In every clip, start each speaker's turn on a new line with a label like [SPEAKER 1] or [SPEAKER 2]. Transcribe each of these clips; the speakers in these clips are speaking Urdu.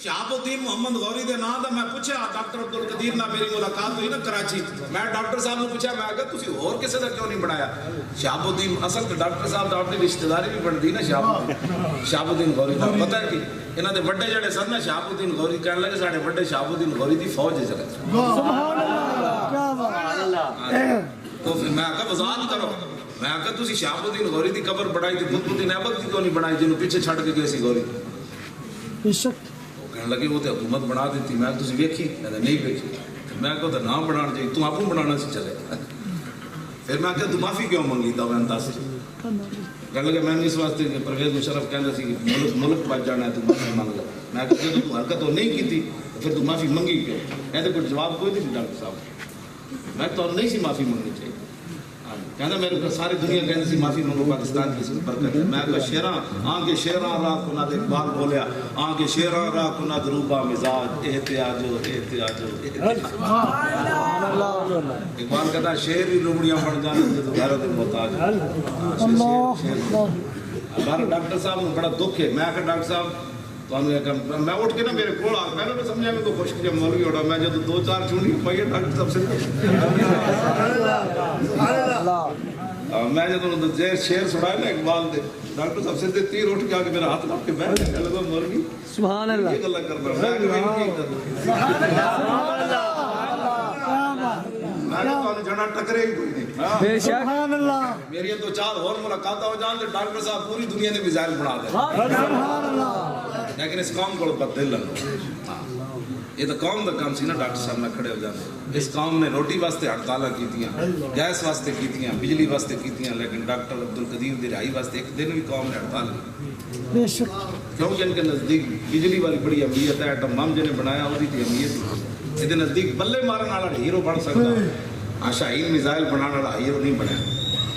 [SPEAKER 1] شہاب الدین محمد غوری دے نام دا میں پوچھا ڈاکٹر عبد القدیر نال میری ملاقات ہوئی نا کراچی، میں ڈاکٹر صاحب نے پوچھا میں کہا تسی اور کسے دا کیوں نہیں بنایا؟ شہاب الدین اصل تے ڈاکٹر صاحب دا اپنی رشتہ داری بھی بنتی نا شہاب الدین غوری دا، پتہ ہے کہ انہاں دے بڑے جڑے سن نا شہاب الدین غوری کہنے لگے ساڈے بڑے شہاب الدین غوری دی فوج ہے جگہ سبحان اللہ کیا بات ہے۔ تو پھر میں کہا وضاحت کرو، میں کہا تسی شہاب الدین غوری دی قبر بڑھائی تے خود الدین ایبک دی کیوں نہیں بنائی جنوں پیچھے چھڈ کے گئے سی غوری؟ بے شک کہنے لگے وہ تے حکومت بنا دیتی، میں تسی ویکھی؟ کہندا نہیں ویکھی، میں کہا تے نام بنانا چاہیے تو آپ بنانا سی چلے۔ پھر میں کہا تو معافی کیوں منگی تا میں دس؟ کہنے لگے میں اس واسطے کہ پرویز مشرف کہندا سی کہ ملک بچ جانا ہے تو معافی مانگ لے۔ میں کہا جب تو حرکت تو نہیں کیتی پھر تو معافی منگی کیوں؟ کہتے کوئی جواب کوئی نہیں ڈاکٹر صاحب، میں تو نہیں سی معافی منگنی چاہیے۔ کہنا میرے کو ساری دنیا کہنے سی معافی منگو پاکستان کی برکت ہے۔ میں کہا شیراں آنکھ شیراں راہ کناد اقبال بولیا، آنکھ شیراں راہ کناد روبا مزاج احتیاجو احتیاجو اقبال کہتا شیر ہی لومڑیاں بن جانے تو غیرت محتاج۔ ہمارے ڈاکٹر صاحب کو بڑا دکھ ہے، میں کہا ڈاکٹر صاحب میں اٹھ کے نا میرے کو پہلے میں سمجھا میں تو خوش کیا مولوی ہوڑا، میں جب دو چار چونی پائی ڈاکٹر صاحب سے میں جب شیر سنایا نا اقبال دے ڈاکٹر صاحب سے تیر اٹھ کے آ کے میرا ہاتھ لاپ کے بیٹھ گیا، لگا مولوی سبحان اللہ یہ گلا کرتا میں جنا ٹکرے ہی کوئی نہیں۔ سبحان اللہ میری دو چار اور ملاقات ہو جان تو ڈاکٹر صاحب پوری دنیا نے میزائل بنا دے، سبحان اللہ، لیکن اس قوم کو بدل لگا یہ تو قوم کا کام سی نا ڈاکٹر صاحب میں کھڑے ہو جاتے۔ اس قوم نے روٹی واسطے ہڑتالاں کیتیاں، گیس واسطے کیتیاں، بجلی واسطے کیتیاں، لیکن ڈاکٹر عبد القدیر دی رہائی واسطے ایک دن بھی قوم نے ہڑتال کی بے شک، کیونکہ ان کے نزدیک بجلی والی بڑی اہمیت ہے، ایٹم بم جنہیں بنایا وہ دی اہمیت یہ نزدیک بلے مارن والا ہیرو بن سکتا، شاہین میزائل بنانے والا ہیرو نہیں بنیا،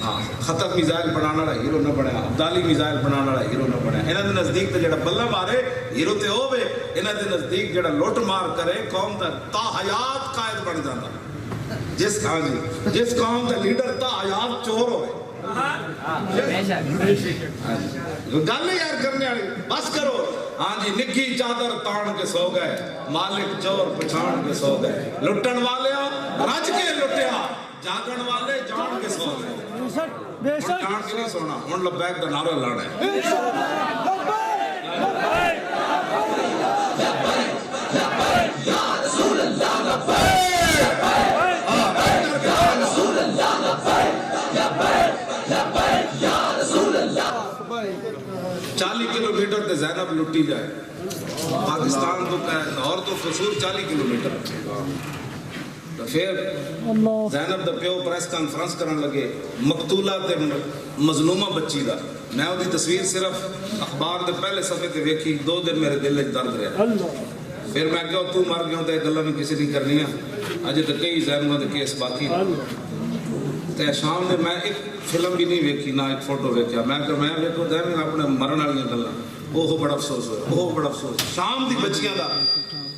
[SPEAKER 1] ہاں خطب میزائل بنانے والا ہیرو نہ بنیا، عبدالی میزائل بنانے والا ہیرو نہ بنیا۔ انہاں دے نزدیک تے جڑا بلہ مارے ہیرو تے ہوے، انہاں دے نزدیک جڑا لوٹ مار کرے قوم دا تا حیات قائد بن جاندا، جس قوم دا لیڈر تا حیات چور ہوئے گل یار کرنے والی بس کرو۔ ہاں جی نکی چادر تان کے سو گئے، مالک چور پچھان کے سو گئے، لٹن والے رج کے لٹیا، جاگن والے جان کے سو گئے، جان کے نہیں سونا ہن لبیک دا نعرہ لانا ہے۔ چالی کلومیٹر تے زینب لٹی جائے، پاکستان تو لاہور تو قصور 40 کلومیٹر، تو پھر زینب دا پیو پریس کانفرنس کرن لگے مقتولہ تے مظلومہ بچی دا، میں وہ دی تصویر صرف اخبار دے پہلے صفحے تے ویکھی، 2 دن میرے دل وچ درد رہا، پھر میں کہا تو مر گیا تے گلاں میں کسی نہیں کرنی ہے، اجے تے کئی زینباں دے کیس باقی تے شام میں میں ایک فلم بھی نہیں ویکھی نہ ایک فوٹو ویکھیا، میں کہ میں ویکھو تے میں اپنے مرن والیاں گلاں اوہ بڑا افسوس ہویا، اوہ بڑا افسوس۔ شام دی بچیاں دا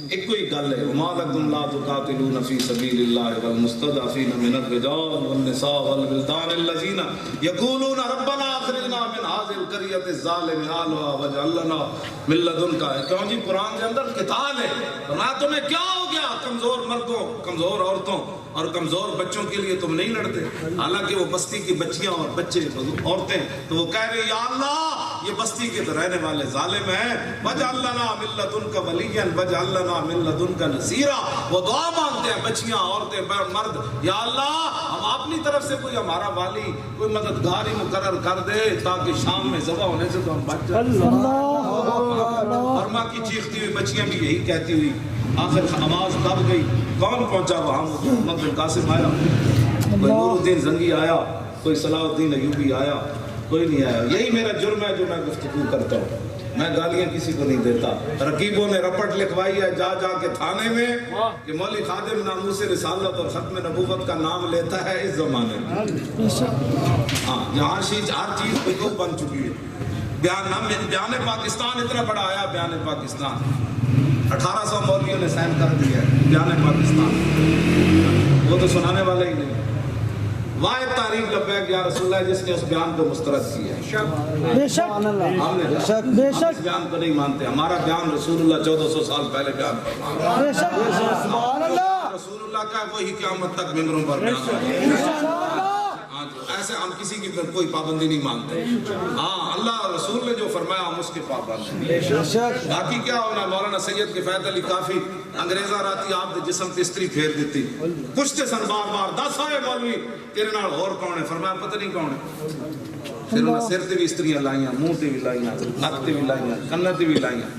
[SPEAKER 1] ایک کوئی گل ہے، وما لکم لا تقاتلون فی سبیل اللہ والمستضعفین من الرجال والنساء والولدان الذین یقولون ربنا اخرجنا من هذه القرية الظالم اهلها واجعل لنا من لدنک، کیوں جی قرآن کے اندر قتال ہے، فرمایا تمہیں کیا ہو گیا کمزور مردوں کمزور عورتوں اور کمزور بچوں کے لیے تم نہیں لڑتے؟ حالانکہ وہ بستی کی بچیاں اور بچے عورتیں تو وہ کہہ رہے یا اللہ یہ بستی کے رہنے والے ظالم ہیں، وَجْعَلْ لَنَا مِن لَدُنْكَ وَلِيًّا وَجْعَلْ لَنَا مِن لَدُنْكَ نَصِيرًا، وہ دعا مانگتے ہیں بچیاں عورتیں مرد، یا اللہ ہم اپنی طرف سے کوئی ہمارا والی کوئی مددگار ہی مقرر کر دے تاکہ شام میں ذبح ہونے سے تو ہم بچ جائیں۔ اور ماں کی چیختی ہوئی بچیاں بھی یہی کہتی ہوئی، آخر آواز دب گئی، کون پہنچا وہاں؟ محمد بن قاسم آیا، کوئی نور الدین زنگی آیا، کوئی صلاح الدین ایوبی آیا، کوئی نہیں آیا۔ یہی میرا جرم ہے جو میں گفتگو کرتا ہوں، میں گالیاں کسی کو نہیں دیتا۔ رقیبوں نے رپٹ لکھوائی ہے جا جا کے تھانے میں کہ مولوی خادم ناموس رسالت اور ختم نبوت کا نام لیتا ہے اس زمانے میں، ہاں جہاں ہر چیز حقوق بن چکی ہے۔ بیان پاکستان اتنا بڑا آیا، بیان پاکستان 1800 مولویوں نے سائن کر دیا ہے بیان پاکستان، وہ تو سنانے والے ہی نہیں۔ واحد تعریف لبیک یا رسول اللہ جس نے اس بیان کو مسترد کیا ہے.
[SPEAKER 2] بے شک
[SPEAKER 1] ہم نے
[SPEAKER 2] بے
[SPEAKER 1] ہم
[SPEAKER 2] شک
[SPEAKER 1] اس بیان کو نہیں مانتے. ہمارا بیان رسول اللہ 1400 سال پہلے بیان فرمایا.
[SPEAKER 2] بے شک سبحان اللہ
[SPEAKER 1] رسول اللہ کا وہی قیامت تک ممبروں پر بیان ہوگا. ہاں تو ایسے ہم کسی کی کوئی پابندی نہیں مانتے. ہاں اللہ رسول نے جو فرمایا ہم اس کے پابند ہیں.
[SPEAKER 2] بے شک
[SPEAKER 1] باقی کیا ہونا. مولانا سید کفایت علی کافی انگریزاں راتی آپ دے جسم تے استری پھیر دیتی, پوچھتے سن بار بار دس آئے مولوی تیرے نال اور کون ہے؟ فرمایا پتہ نہیں کون ہے. پھر انہاں سر تے بھی استریاں لائیاں, منہ تے بھی لائیاں, نک تے بھی لائیاں, کن تے بھی لائیاں,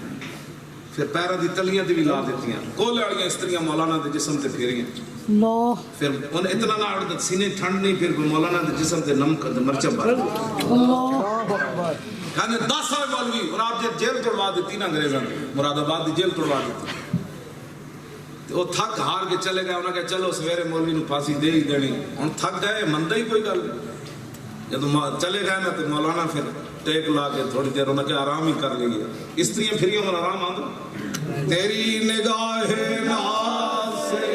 [SPEAKER 1] پھر پیراں دی تلیاں تے بھی لا دیتیاں. کولے والیاں استریاں مولانا دے جسم تے پھیریاں.
[SPEAKER 2] اللہ
[SPEAKER 1] پھر ان اتنا نہ اڑ سینے ٹھنڈ نہیں, پھر مولانا دے جسم تے نمک مرچ بھر.
[SPEAKER 2] اللہ اکبر
[SPEAKER 1] کہنے 10 سال مولوی اور آپ جیل توڑوا دیتی نا انگریزاں نے, مراد آباد دی جیل توڑوا دیتی. وہ تھک ہار کے چلے گئے. انہوں نے کہا چلو سویرے مولوی نو پھانسی دے ہی دینی. ہن تھک گئے, مندا ہی کوئی گل نہیں. جب چلے گئے نا تو مولانا پھر ٹیک لا کے تھوڑی دیر انہوں نے کہا آرام ہی کر لیے. استریاں پھریوں میں آرام آندو. تیری نگاہ ناز سے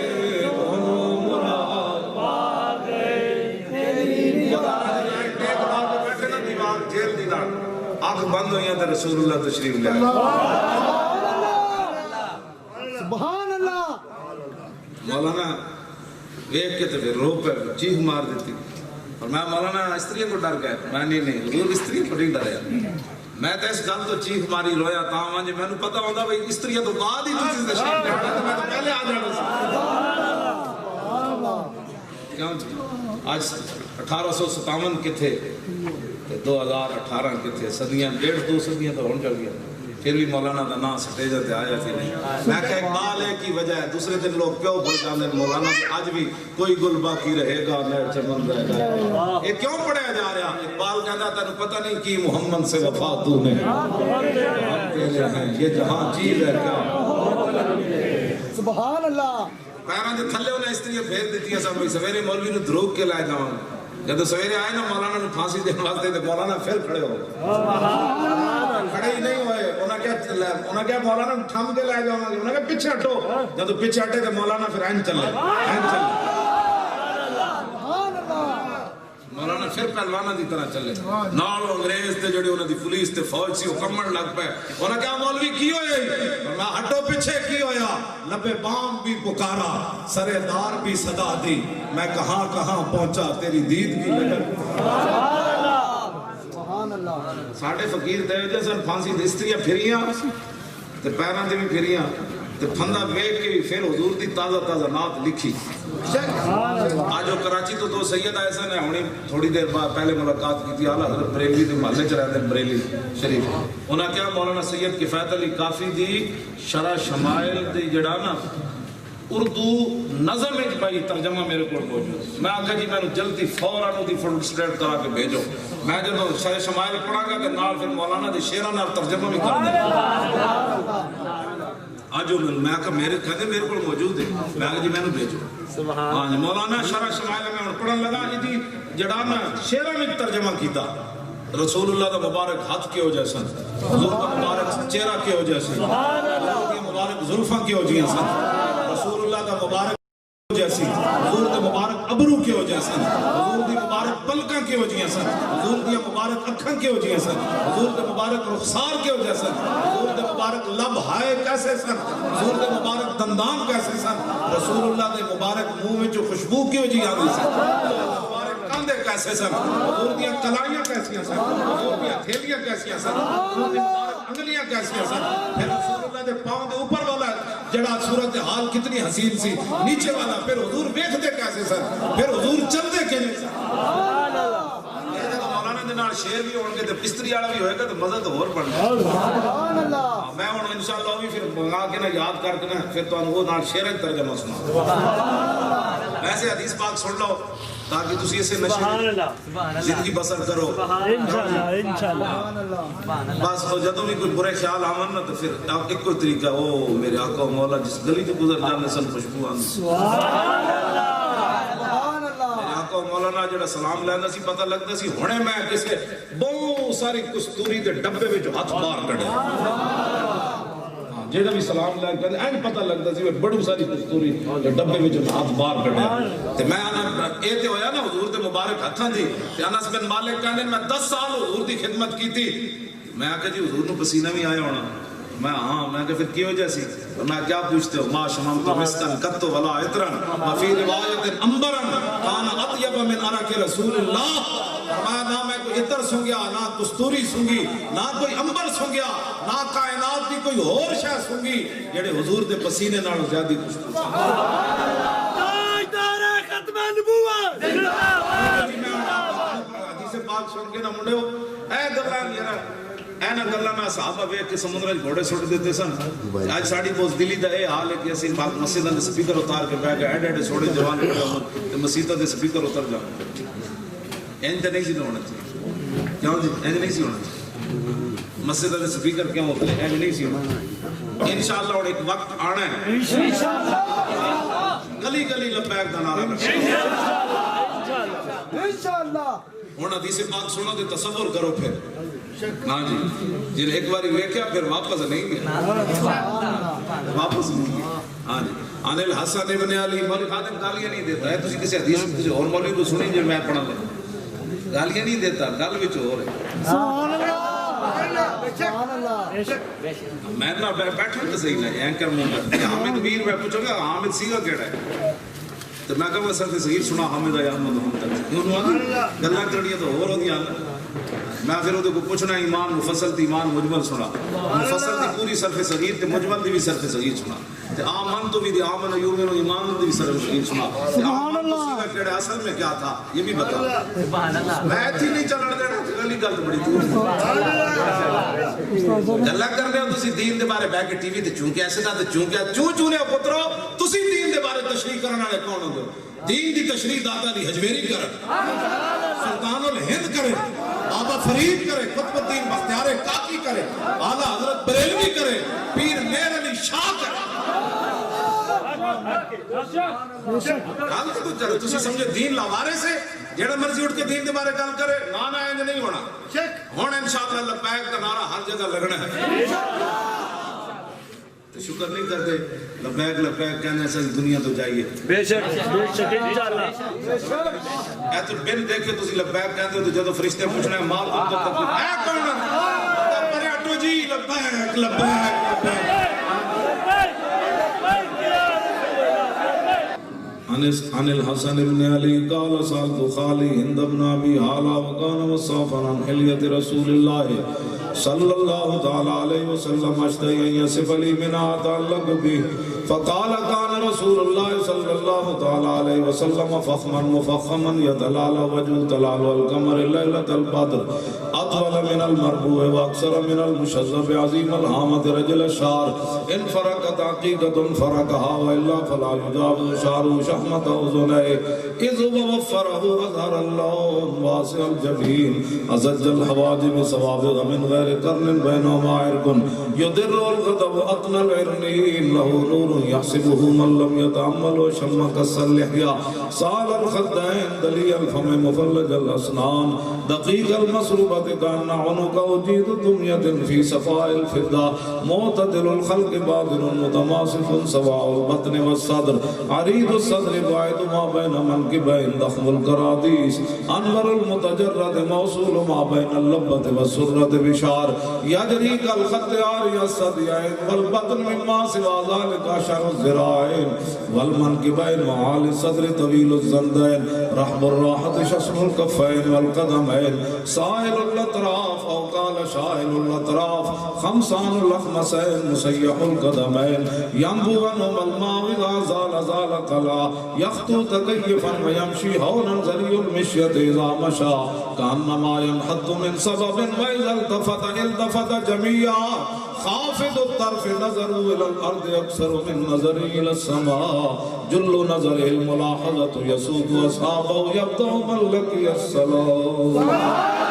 [SPEAKER 1] مراد پا گئے, تیری نگاہ ٹیک لا کے بیٹھے نا دیوار جیل دی نال, آنکھ بند ہوئی تو رسول اللہ تشریف لے آئے.
[SPEAKER 2] سبحان اللہ
[SPEAKER 1] مولانا ایک کے تو پھر رو پہ چیخ مار دیتی. اور میں مولانا استریوں کو ڈر گیا. میں نہیں حضور استریوں کو نہیں ڈریا. میں تو اس گل تو چیخ ماری رویا تھا جی میں پتا ہوتا بھائی استریوں تو بعد ہی تسی تشریف لے آنا تو میں تو پہلے آ جانا سی. کیوں جی آج 1857 کتھے 2018 کتھے, صدیاں 1.5-2 صدیاں تو ہون چل گیا. پھر بھی مولانا دا نام سٹیج تے آیا تھی نہیں. میں کہ اقبال ہے کی وجہ ہے. دوسرے دن لوگ کیوں بھول جاندے مولانا آج بھی کوئی گل باقی رہے گا میں چمن رہے گا. یہ کیوں پڑھیا جا رہا؟ اقبال کہتا تینوں پتہ نہیں کی محمد سے وفا تو نے یہ جہاں چیز ہے کیا.
[SPEAKER 2] سبحان اللہ
[SPEAKER 1] پیراں دے تھلے انہیں استریاں پھیر دیتی ہیں. سب سویرے مولوی نو دروگ کے لائے جاؤں. جب سویرے آئے نا مولانا نو پھانسی دینے واسطے تو مولانا پھر کھڑے ہو کھڑے ہی نہیں ہوئے. انہوں نے کہا مولانا تھم کے لائے جاؤں گے. انہوں نے کہا پیچھے ہٹو. جب پیچھے ہٹے تو مولانا پھر این چلے. مولانا پھر پہلوانا دی طرح چلے. نالو انگریز تے جڑی انہوں دی پولیس تے فوج سی وہ کمڑ لگ پے. انہوں نے کہا مولوی کی ہوئے؟ میں ہٹو پیچھے کی ہویا. لبے بام بھی پکارا, سرے دار بھی صدا دی, میں کہاں کہاں پہنچا تیری دید کی لگن.
[SPEAKER 2] سبحان اللہ
[SPEAKER 1] ساڑھے فقیر دے وجہ سے پھانسی دستریاں پھریاں تے پیراں دے بھی پھریاں تے پھندا بیک کے بھی پھر حضور دی تازہ تازہ نات لکھی. آج جو کراچی تو 2 سید آئے سن ہونی تھوڑی دیر بعد پہلے ملاقات کی تھی. اعلیٰ حضرت بریلوی دے محلے چ رہتے بریلی شریف. انہاں کیا مولانا سید کفایت علی کافی دی شرح شمائل دی جڑا نا اردو نظم ایک بھائی ترجمہ میرے کو موجود. میں آگا جی میں جلدی فوراً دی ٹرانسلیٹ کرا کے بھیجو. میں جب شرح شمائل پڑھا گا کہ نال پھر مولانا دی شعراں نال ترجمہ بھی کر دیں. آج میں کہا میرے کہتے میرے کو موجود ہے. میں کہا جی میں نے بھیجو. ہاں جی مولانا شرح شمائل میں پڑھن لگا جی جڑا نا شعراں میں ترجمہ کیتا. رسول اللہ دا مبارک ہاتھ کے ہو جیسا, حضور دا مبارک چہرہ کے ہو جیسے, حضور دی مبارک زلفاں کے ہو جیسا, رسول اللہ دا مبارک جیسی, حضور دا مبارک ابرو کے ہو جیسا, حضور دی مبارک پلکاں کے ہو جیسا, حضور دی مبارک اکھاں کے ہو جیسا, حضور دا مبارک رخسار کے ہو جیسا, حضور دا مبارک لب ہائے کیسے سن, حضور دا مبارک دندان کیسے سن, رسول اللہ دے مبارک منہ میں جو خوشبو کی ہو جی آدھی سن, کاندے کیسے سن, حضور دیاں کلائیاں کیسیاں سن, حضور دیاں تھیلیاں کیسیاں سن, حضور دی مبارک انگلیاں کیسیاں سن. پھر رسول اللہ دے پاؤں دے اوپر والا جڑا صورتحال کتنی حسین سی, نیچے والا پھر حضور ویکھدے کیسے سن, پھر حضور چلدے کیسے سن. مولانا دے نال شعر بھی ہون گے تے پستری والا بھی ہوئے گا تو مزہ تو اور بڑھ جائے. میں ہن انشاءاللہ بھی پھر منگا کے نا یاد کر کے نا پھر تانوں وہ نال شعر ترجمہ سنا. ویسے حدیث پاک سن لو تاکہ تسی اسے نشے زندگی بسر کرو.
[SPEAKER 2] انشاءاللہ
[SPEAKER 1] بس جدوں بھی کوئی برے خیال آون نا تو پھر ایک کوئی طریقہ او میرے آقا و مولا جس گلی تو گزر جانے سن خوشبو آندی. آقا و مولانا جڑا سلام لیندا سی پتہ لگدا سی ہنے میں کسے بہت ساری کستوری دے ڈبے وچ ہاتھ باہر کڈیا. جیڑا بھی سلام لے کے این پتہ لگتا سی بڑی ساری کستوری ڈبے وچ ہاتھ باہر کڈیا تے میں انا اے تے ہویا نا حضور دے مبارک ہتھاں دی تے انس بن مالک کہندے میں 10 سال حضور دی خدمت کیتی میں آکھیا جی حضور نو پسینہ بھی آیا ہونا میں ہاں میں کہ پھر کی وجہ سی میں کیا پوچھتے ہو ما شممت مسکن قط ولا عطرا وفي روایت انبرا کان اطیب من عرق رسول اللہ فرمایا نہ میں کوئی عطر سونگیا نہ کستوری سونگی نہ کوئی انبر سونگیا نہ کائنات دی کوئی اور شے سونگی جڑے حضور دے پسینے نال زیادہ خوشبو
[SPEAKER 2] تاجدار ختم نبوت
[SPEAKER 1] حدیث پاک سن کے نہ منڈیو اے گلاں یار اے نہ گلاں میں صحابہ ویکھ کے سمندر وچ گھوڑے سٹ دیتے سن اج ساڈی بوزدلی دا اے حال ہے کہ اسی پاک مسجداں دے سپیکر اتار کے بیٹھ گئے ایڈے چھوڑے جوان تے مسجداں دے سپیکر اتر جاؤ این تے نہیں سی ہونا چاہیے کیوں جی این نہیں سی ہونا چاہیے مسجداں دے سپیکر کیوں ہوتے ہیں این نہیں سی ہونا انشاءاللہ اور ایک وقت آنا ہے انشاءاللہ گلی گلی لبیک دا نعرہ
[SPEAKER 2] انشاءاللہ
[SPEAKER 1] ہن حدیث پاک سنو تے تصور کرو پھر ہاں جی جن ایک باری ویکھیا پھر واپس نہیں گیا واپس نہیں گیا ہاں جی عن الحسن ابن علی مولوی خادم گالیاں نہیں دیتا ہے تسی کسی حدیث کسی اور مولوی کو سنیں جو میں پڑھا لوں گالیاں نہیں دیتا گل وچ اور ہے
[SPEAKER 2] سبحان اللہ سبحان اللہ
[SPEAKER 1] میں نہ بیٹھا تے صحیح نہیں اینکر منہ حامد میر میں پوچھوں گا حامد سیگا کیڑا ہے تو میں کہوں سر صحیح سنا حامد احمد محمد تک گلاں کڑیاں تو اور ہوندیاں میں پھر وہ کو پوچھنا ایمان مفصل تے ایمان مجمل سنا مفصل دی پوری صرف صغیر تے مجمل دی بھی صرف صغیر سنا تے آمن تو بھی دی آمن یومن ایمان دی بھی صرف صغیر سنا
[SPEAKER 2] سبحان اللہ
[SPEAKER 1] کیڑے اصل میں کیا تھا یہ بھی بتا سبحان اللہ میں ایتھی نہیں چلن دینا گلی گل بڑی تو گلا کر رہے ہو تسی دین دے بارے بیٹھ کے ٹی وی تے چونکہ ایسے دا تے چونکہ چوں نے پترو تسی دین دے بارے تشریح کرن والے کون ہو دین دی تشریح داتا دی حجویری کرن سلطان الہند کرے بابا فرید کرے قطب الدین بختیار کاکی کرے اعلیٰ حضرت بریلوی کرے پیر میر علی شاہ کرے گل تو چلو تسی سمجھے دین لاوارے سے جڑا مرضی اٹھ کے دین دے بارے گل کرے نہ انج نہیں ہونا ہن انشاءاللہ لبیک کا نعرہ ہر جگہ لگنا ہے تو شکر نہیں کرتے لبیک کہنے سے دنیا تو جائیے
[SPEAKER 2] بے شک انشاءاللہ
[SPEAKER 1] اے تو بن دیکھے تسی لبیک کہتے ہو تو جدو فرشتے پوچھنا ہے مال تو تک اے کون پرے ہٹو جی لبیک عن الحسن بن علی قال سألت خالي هند بن ابي حالة وكان وصافا عن حلية رسول الله صلى الله تعالى عليه وسلم اشتهي ان يصف لي منها تعلق به فقال كان رسول الله صلى الله تعالى عليه وسلم فخما مفخما يتلال وجه تلال القمر ليلة البدر اطول من المربوع واكثر من المشذب عظيم الهامة رجل الشعر ان فرقت عقيدة فرقها والا فلا يجاوز شعره شحمة اذنيه اذ وفره اظهر اللون واسع الجبين ازج الحواجب سوابغ من غير قرن بينهما عرق يدر الغضب اطنى العرنين له نور يحسبه من لم يتأمل وشم كسر اللحية صال الخدين دلي الفم مفلج الأسنان دقيق المسروبة كأن عنق جيد دمية في صفاء الفضة معتدل الخلق باطن متماسك سواء البطن والصدر عريض الصدر بعيد ما بين منكبين ضخم الكراديس أنور المتجرد موصول ما بين اللبة والسرة بشار يجري كالخط عاري الصديين والبطن مما سوى ذلك شر الزراعين والمنكبين معالي الصدر طويل الزندين رحب الراحة شسر الكفين والقدمين سائل الأطراف أو قال شائل الأطراف خمسان الأخمسين مسيح القدمين ينبو عنهم الماء إذا زال قلا يخطو تكيفا ويمشي هونا زري المشية إذا مشى كأنما ينحط من سبب وإذا التفت جميعا خافض الطرف نظر إلى الأرض أكثر من نظر إلى السماء جل نظره الملاحظة يسوق أصحابه يبدأ من لقي السلام